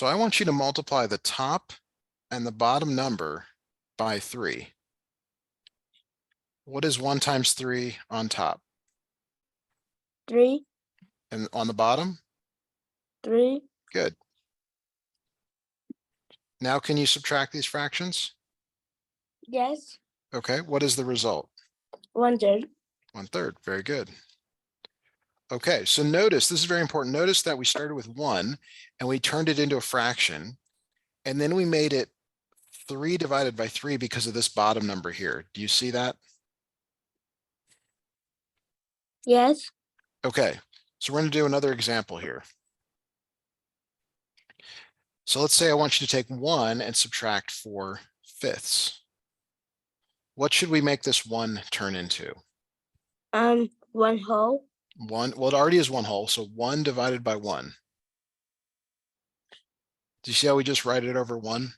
So I want you to multiply the top and the bottom number by 3. What is 1 times 3 on top? 3, And on the bottom? 3, Good. Now can you subtract these fractions? yes, Okay, what is the result? 1/3. 1/3, very good. Okay, so notice, this is very important. Notice that we started with 1 and we turned it into a fraction. And then we made it 3 divided by 3 because of this bottom number here. Do you see that? Yes, Okay, so we're going to do another example here. So let's say I want you to take 1 and subtract 4/5. What should we make this 1 turn into? 1 whole. 1, well, it already is 1 whole, so 1 divided by 1. Do you see how we just write it over 1?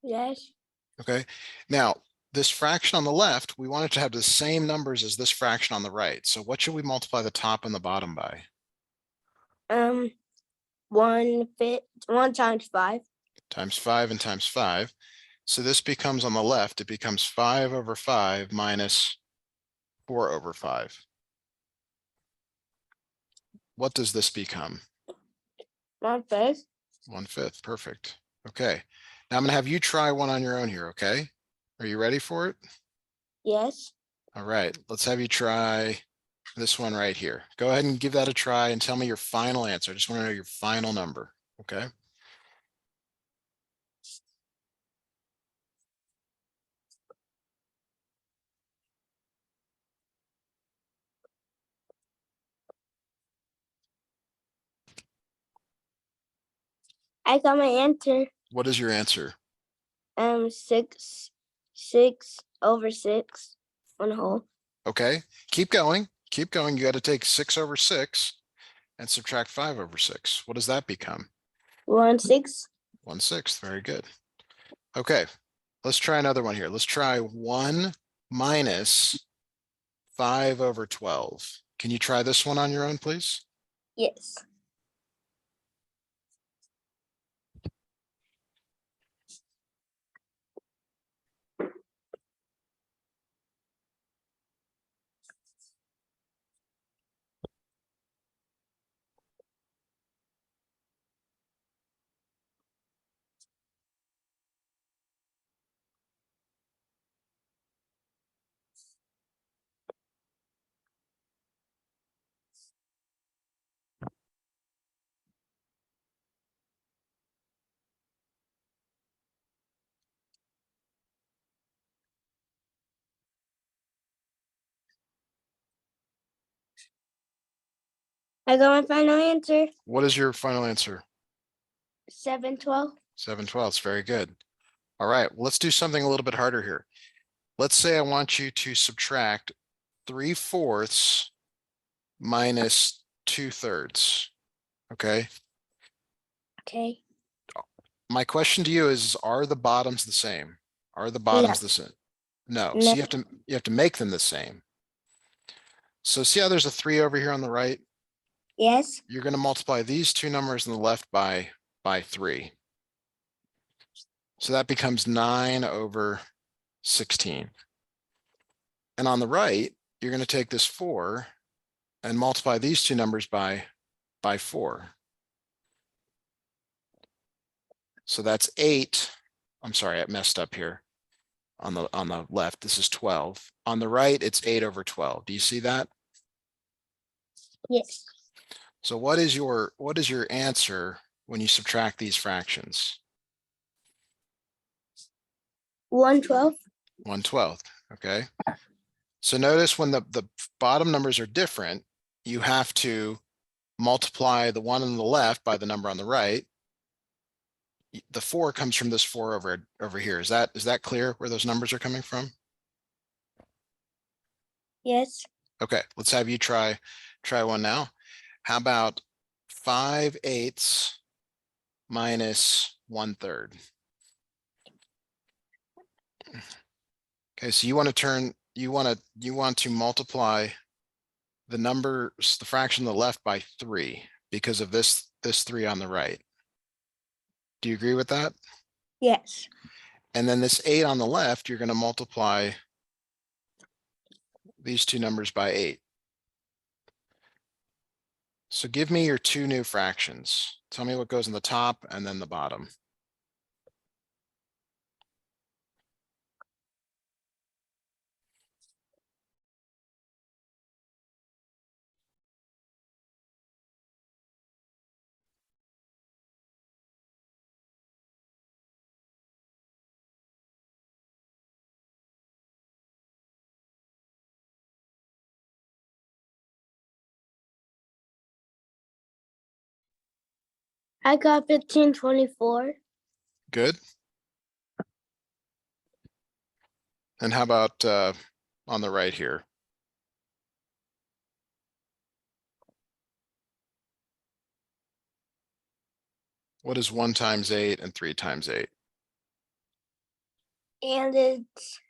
Yes, Okay, now this fraction on the left, we want it to have the same numbers as this fraction on the right. So what should we multiply the top and the bottom by? 1 times 5. Times 5 and times 5. So this becomes on the left, it becomes 5 over 5 minus 4 over 5. What does this become? 1/5. 1/5, perfect. Okay, now I'm gonna have you try one on your own here, okay? Are you ready for it? Yes, All right, let's have you try this one right here. Go ahead and give that a try and tell me your final answer. I just want to know your final number, okay? I got my answer. What is your answer? 6 over 6, 1 whole. Okay, keep going. Keep going. You got to take 6 over 6 and subtract 5 over 6. What does that become? 1/6. 1/6. Very good. Okay, let's try another one here. Let's try 1 minus 5 over 12. Can you try this one on your own, please? Yes. I got my final answer. What is your final answer? 7/12. 7/12. Very good. All right, well, let's do something a little bit harder here. Let's say I want you to subtract 3/4 minus 2/3. Okay. Okay. My question to you is, are the bottoms the same? Are the No. bottoms the same? No. So No. you have to make them the same. So see how there's a 3 over here on the right? Yes. You're going to multiply these two numbers on the left by 3. So that becomes 9 over 16. And on the right, you're going to take this 4 and multiply these two numbers by 4. So that's 8. I'm sorry, I messed up here. On the left, this is 12. On the right, it's 8 over 12. Do you see that? Yes. So what is your answer when you subtract these fractions? 1/12. 1/12. Okay. So notice when the bottom numbers are different, you have to multiply the one on the left by the number on the right. The 4 comes from this 4 over here. Is that clear where those numbers are coming from? Yes. Okay, let's have you try one now. How about 5/8 minus 1/3? Okay, so you want to multiply the numbers, the fraction on the left by 3 because of this 3 on the right. Do you agree with that? Yes. And then this 8 on the left, you're going to multiply these two numbers by 8. So give me your two new fractions. Tell me what goes in the top and then the bottom. I got 1524. Good. And how about on the right here? What is 1 times 8 and 3 times 8? And it's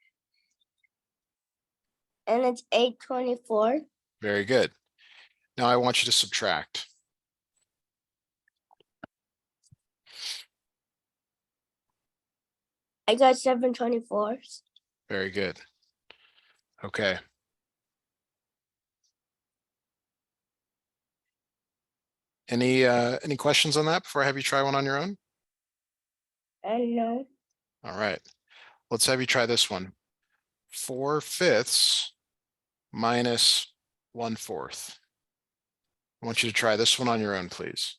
824. Very good. Now I want you to subtract. I got 724. Very good. Okay. Any questions on that before I have you try one on your own? I know. All right. Let's have you try this one. 4/5 minus 1/4. I want you to try this one on your own, please.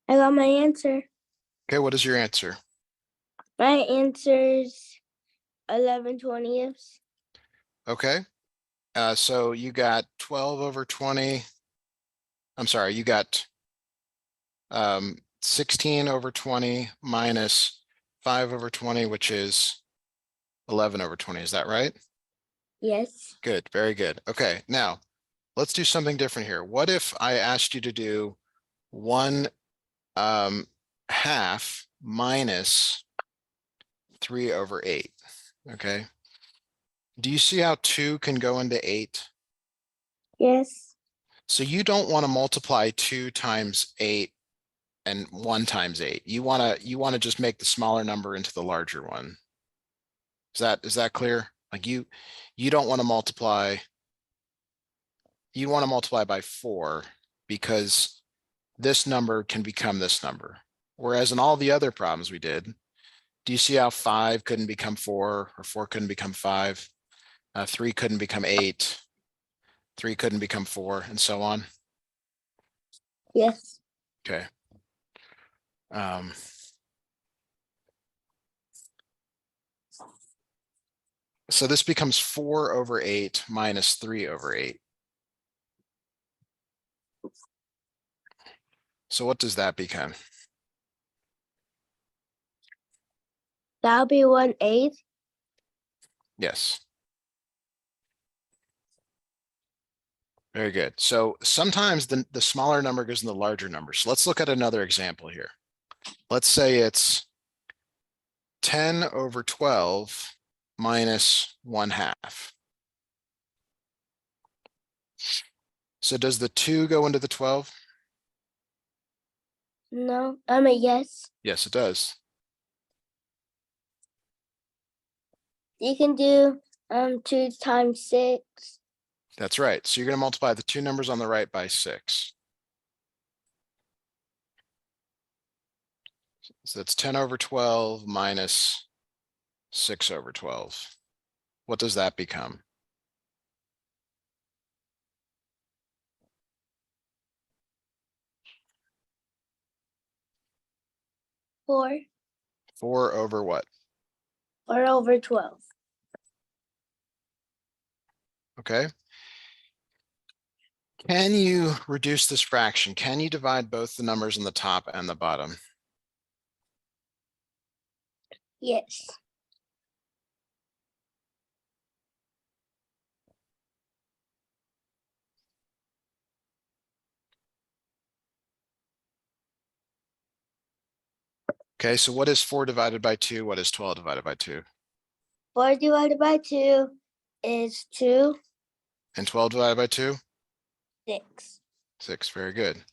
I got my answer. Okay, what is your answer? My answer's 11/20. Okay. So you got 12 over 20. I'm sorry, you got 16 over 20 minus 5 over 20, which is 11 over 20. Is that right? Yes. Good, very good. Okay, now let's do something different here. What if I asked you to do 1 half minus 3 over 8? Okay. Do you see how 2 can go into 8? Yes. So you don't want to multiply 2 times 8 and 1 times 8. You want to just make the smaller number into the larger one. Is that clear? Like you don't want to multiply. You want to multiply by 4 because this number can become this number. Whereas in all the other problems we did, do you see how 5 couldn't become 4 or 4 couldn't become 5? 3 couldn't become 8. 3 couldn't become 4 and so on. Yes. Okay. So this becomes 4 over 8 minus 3 over 8. So what does that become? That'll be 1/8. Yes. Very good. So sometimes the smaller number goes in the larger number. So let's look at another example here. Let's say it's 10 over 12 minus 1/2. So does the 2 go into the 12? No, I'm a yes. Yes, it does. You can do 2 times 6. That's right. So you're going to multiply the two numbers on the right by 6. So that's 10 over 12 minus 6 over 12. What does that become? 4. 4 over what? 4 over 12. Okay. Can you reduce this fraction? Can you divide both the numbers on the top and the bottom? Yes. Okay, so what is 4 divided by 2? What is 12 divided by 2? 4 divided by 2 is 2. And 12 divided by 2? 6. 6, very good.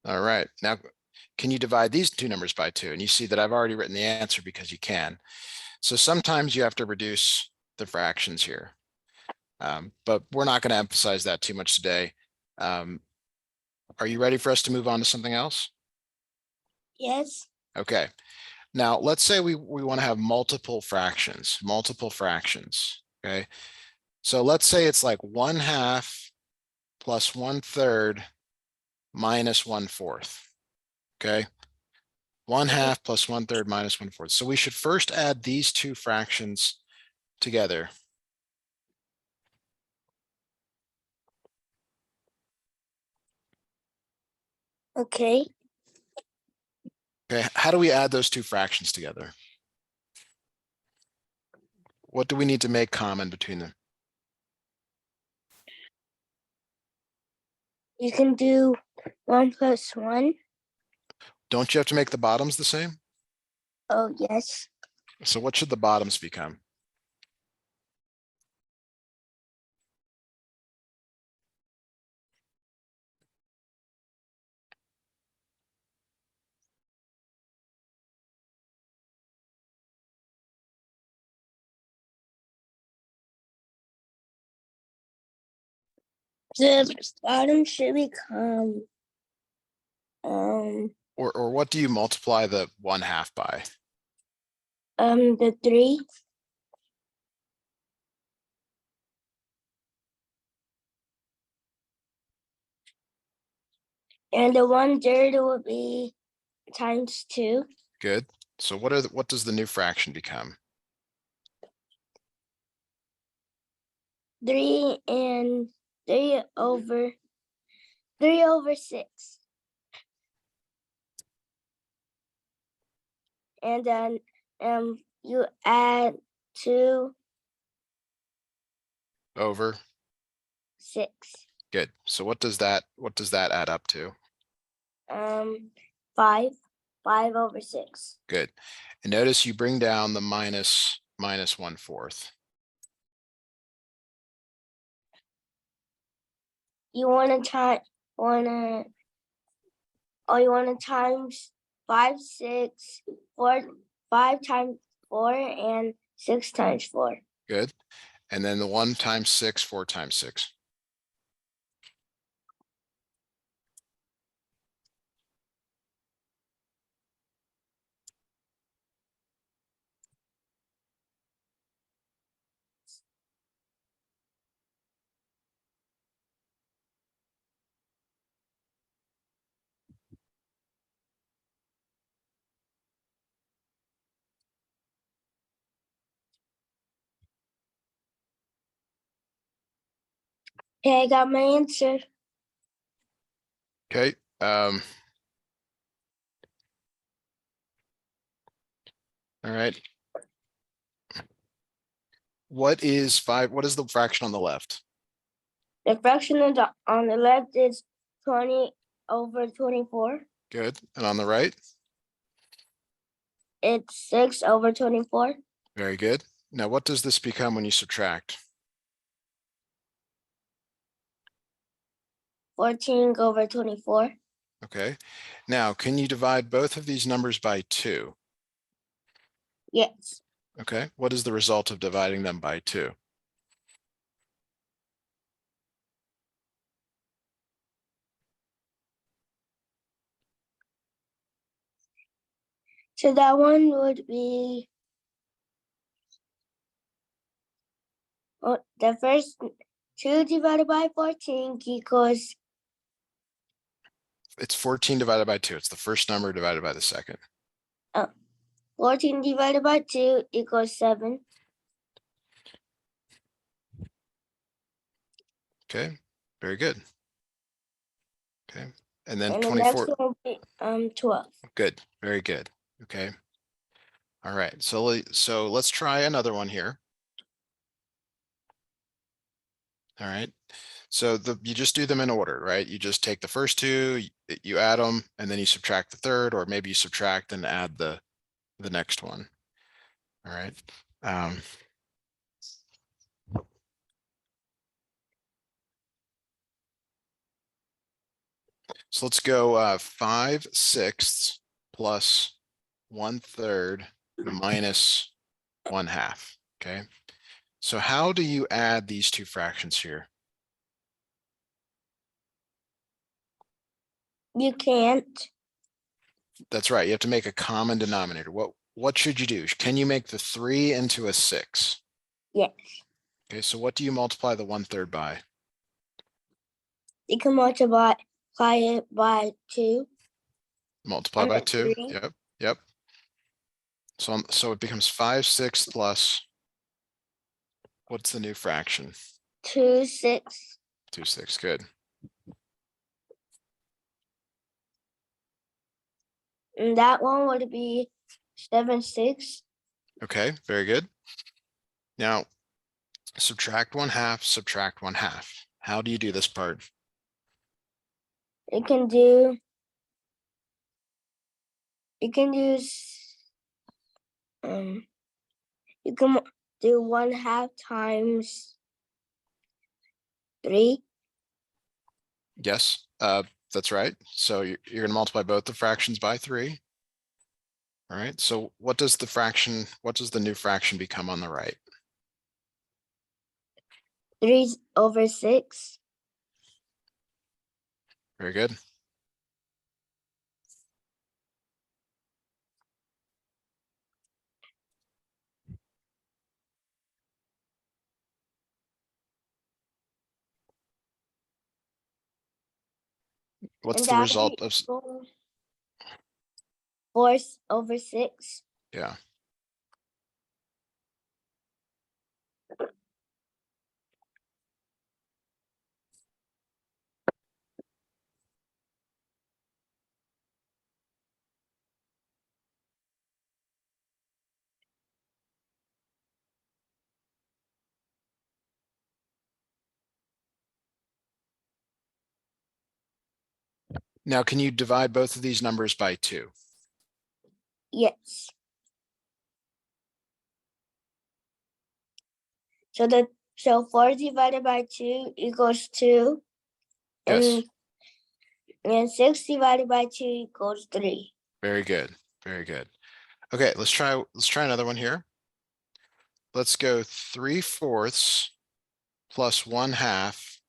All right, now can you divide these two numbers by 2? And you see that I've already written the answer because you can. So sometimes you have to reduce the fractions here. But we're not going to emphasize that too much today. Are you ready for us to move on to something else? Yes. Okay. Now let's say we want to have multiple fractions. Okay. So let's say it's like 1/2 plus 1/3 minus 1/4. Okay. 1/2 plus 1/3 minus 1/4. So we should first add these two fractions together. Okay. Okay. How do we add those two fractions together? What do we need to make common between them? You can do 1 plus 1. Don't you have to make the bottoms the same? Oh, yes. So what should the bottoms become? The bottom should become Or what do you multiply the 1/2 by? the 3. And the 1/3 will be times 2. Good. So what does the new fraction become? 3 and 3 over 6. And then you add 2 Over. 6. Good. So what does that add up to? 5 over 6. Good. And notice you bring down the minus 1/4. You want to times 5, 6, 4, 5 times 4 and 6 times 4. Good. And then the 1 times 6, 4 times 6. Okay, I got my answer. Okay. All right. What is the fraction on the left? The fraction on the left is 20 over 24. Good. And on the right? It's 6 over 24. Very good. Now what does this become when you subtract? 14 over 24. Okay. Now, can you divide both of these numbers by 2? Yes. Okay, what is the result of dividing them by 2? So that one would be the first 2 divided by 14 equals It's 14 divided by 2. It's the first number divided by the second. 14 divided by 2 equals 7. Okay, very good. Okay, and then And the next 24. one will be 12. Good, very good. Okay. All right, so let's try another one here. All right, so you just do them in order, right? You just take the first two, you add them, and then you subtract the third, or maybe you subtract and add the next one. All right. So let's go 5/6 plus 1/3 minus 1/2. Okay. So how do you add these two fractions here? You can't. That's right. You have to make a common denominator. What should you do? Can you make the 3 into a 6? Yes. Okay, so what do you multiply the 1/3 by? You can multiply it by 2. Multiply by 2. 3. Yep, yep. So it becomes 5/6 plus, what's the new fraction? 2, 6. 2/6. Good. And that one would be 7, 6. Okay, very good. Now subtract 1/2, subtract 1/2. How do you do this part? You can do you can use you can do 1/2 times 3. Yes, that's right. So you're gonna multiply both the fractions by 3. All right, so what does the new fraction become on the right? 3 over 6. Very good. What's And the that would result be of, 4 over 6. yeah. Now, can you divide both of these numbers by 2? Yes. So 4 divided by 2 equals 2. Yes, And 6 divided by 2 equals 3. very good, very good. Okay, let's try another one here. Let's go 3/4 plus 1/2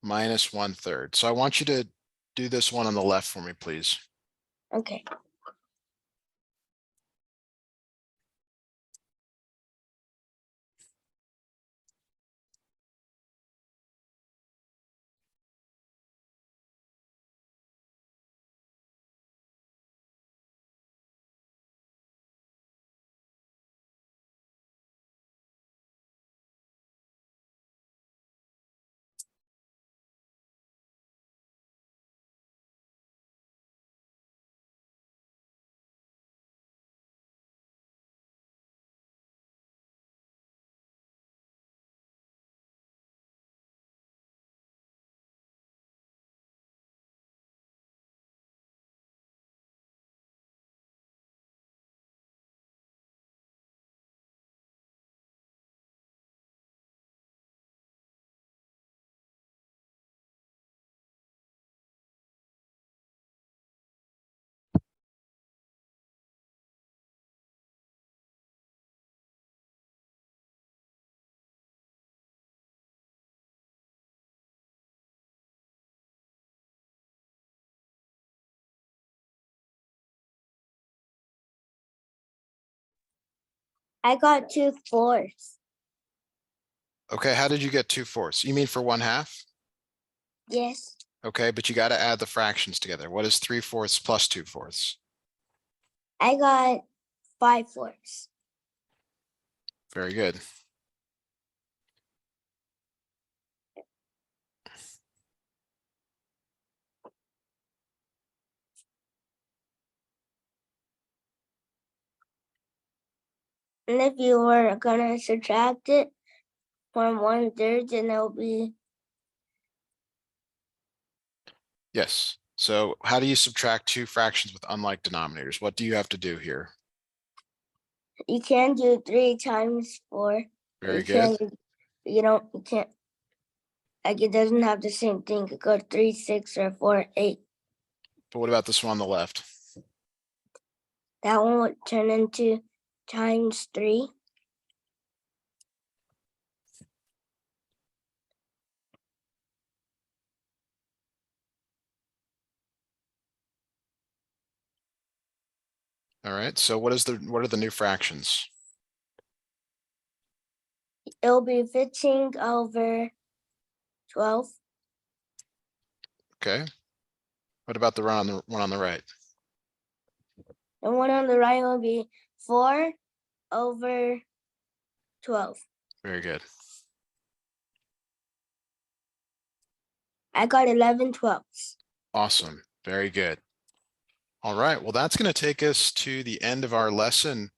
minus 1/3. So I want you to do this one on the left for me, please. Okay. I got 2/4. Okay, how did you get 2/4? You mean for 1/2? Yes, Okay, but you got to add the fractions together. What is 3/4 plus 2/4? I got 5/4. Very good. And if you were gonna subtract it from 1/3, then it'll be Yes. So how do you subtract two fractions with unlike denominators? What do you have to do here? you can do 3 times 4. Very You good. can't. You can't. Like it doesn't have the same thing. It could go 3, 6, or 4, 8. But what about this one on the left? That one would turn into times 3. All right. So what are the new fractions? It'll be 15 over 12. Okay. What about the one on the right? The one on the right will be 4 over 12. Very good. I got 11/12. Awesome. Very good. All right. Well, that's going to take us to the end of our lesson